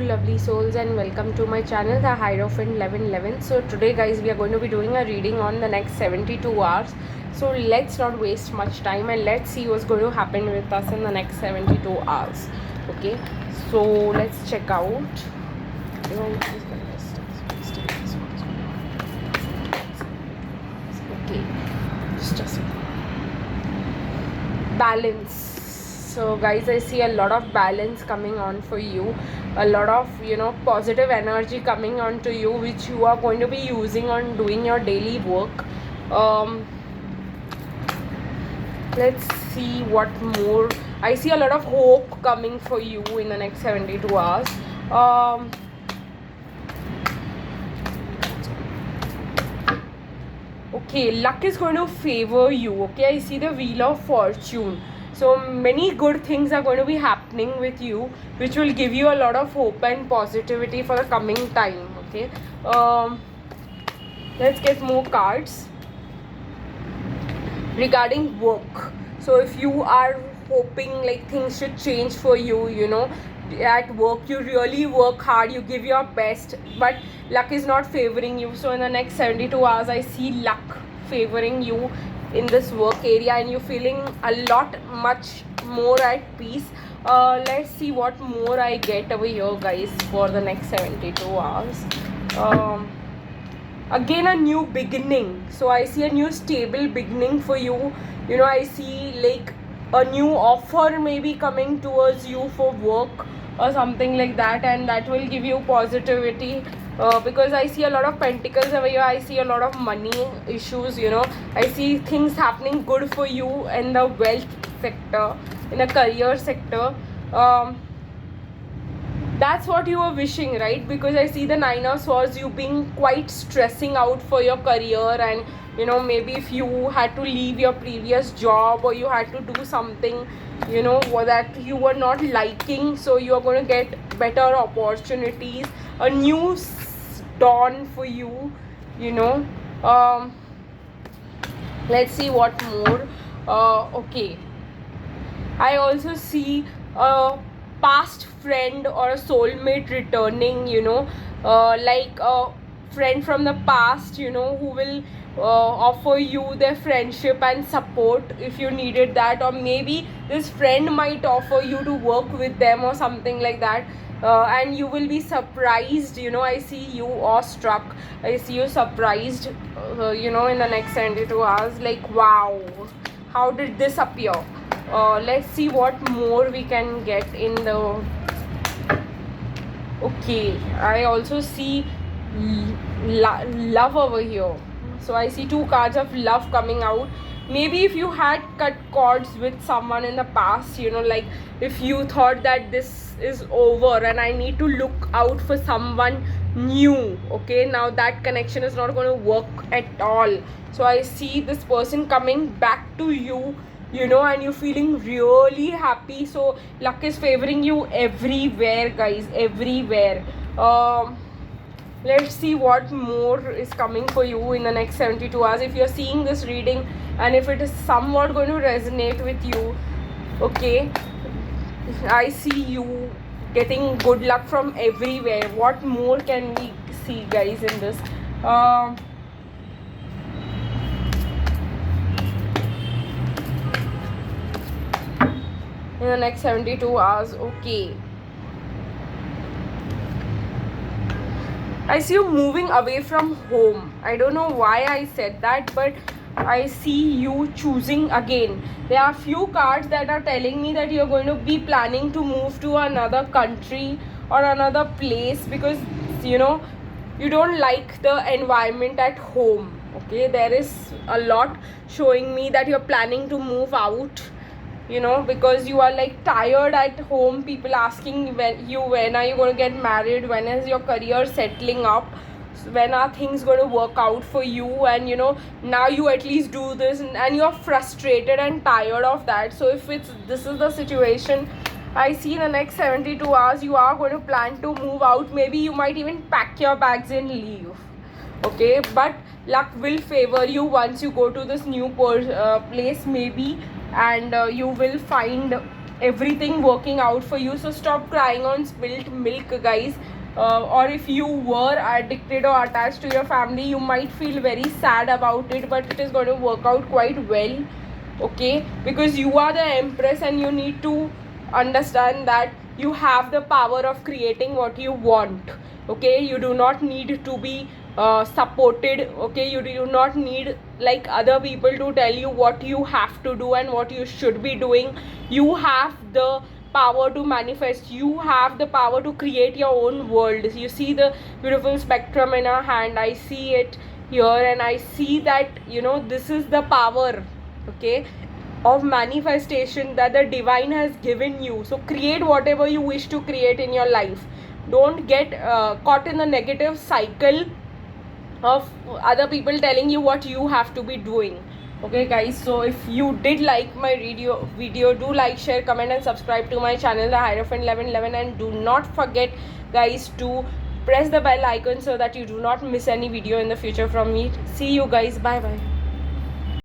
lovely souls, and welcome to my channel, the Hierophant 1111. So today guys, we are going to be doing a reading on the next 72 hours. So let's not waste much time and let's see what's going to happen with us in the next 72 hours. Okay, so let's check out. Okay, just a second. Balance. So guys, I see a lot of balance coming on for you, a lot of positive energy coming on to you, which you are going to be using on doing your daily work. Let's see what more. I see a lot of hope coming for you in the next 72 hours. Okay, luck is going to favor you. Okay, I see the Wheel of Fortune. So many good things are going to be happening with you, which will give you a lot of hope and positivity for the coming time. Okay, let's get more cards regarding work. So if you are hoping like things should change for you, at work you really work hard, you give your best, but luck is not favoring you. So in the next 72 hours I see luck favoring you in this work area and you're feeling a lot much more at peace. Let's see what more I get over here guys for the next 72 hours. Again, a new beginning. So I see a new stable beginning for you. I see like a new offer maybe coming towards you for work or something like that, and that will give you positivity. Because I see a lot of pentacles over here. I see a lot of money issues. I see things happening good for you in the wealth sector, in the career sector. That's what you are wishing, right? Because I see the Nine of Swords, you being quite stressing out for your career, and maybe if you had to leave your previous job or you had to do something that you were not liking, so you are going to get better opportunities, a new dawn for you. Let's see what more. Okay, I also see a past friend or a soulmate returning, like a friend from the past, who will offer you their friendship and support if you needed that, or maybe this friend might offer you to work with them or something like that. And you will be surprised. I see you awestruck, I see you surprised, in the next 72 hours, like wow, how did this appear? Let's see what more we can get in the. Okay, I also see love over here. So I see two cards of love coming out. Maybe if you had cut cords with someone in the past, like if you thought that this is over and I need to look out for someone new, okay, now that connection is not going to work at all. So I see this person coming back to you, and you're feeling really happy. So luck is favoring you everywhere guys, everywhere. Let's see what more is coming for you in the next 72 hours. If you're seeing this reading and if it is somewhat going to resonate with you, okay, I see you getting good luck from everywhere. What more can we see guys in this? In the next 72 hours, okay, I see you moving away from home. I don't know why I said that, but I see you choosing again. There are few cards that are telling me that you're going to be planning to move to another country or another place because you don't like the environment at home. Okay, there is a lot showing me that you're planning to move out, because you are like tired at home, people asking when are you going to get married, when is your career settling up, when are things going to work out for you, and now you at least do this, and you're frustrated and tired of that. So if this is the situation, I see in the next 72 hours you are going to plan to move out. Maybe you might even pack your bags and leave. Okay, but luck will favor you once you go to this new place maybe, and you will find everything working out for you. So stop crying on spilt milk, guys. Or if you were addicted or attached to your family, you might feel very sad about it, but it is going to work out quite well, okay? Because you are the empress and you need to understand that you have the power of creating what you want, okay? You do not need to be supported, okay? You do not need like other people to tell you what you have to do and what you should be doing. You have the power to manifest. You have the power to create your own world. You see the beautiful spectrum in our hand. I see it here, and I see that, you know, this is the power, okay, of manifestation that the divine has given you. So create whatever you wish to create in your life. Don't get caught in the negative cycle of other people telling you what you have to be doing. Okay guys, so if you did like my video, do like, share, comment and subscribe to my channel, the Hierophant 1111, and do not forget guys to press the bell icon so that you do not miss any video in the future from me. See you guys, bye bye.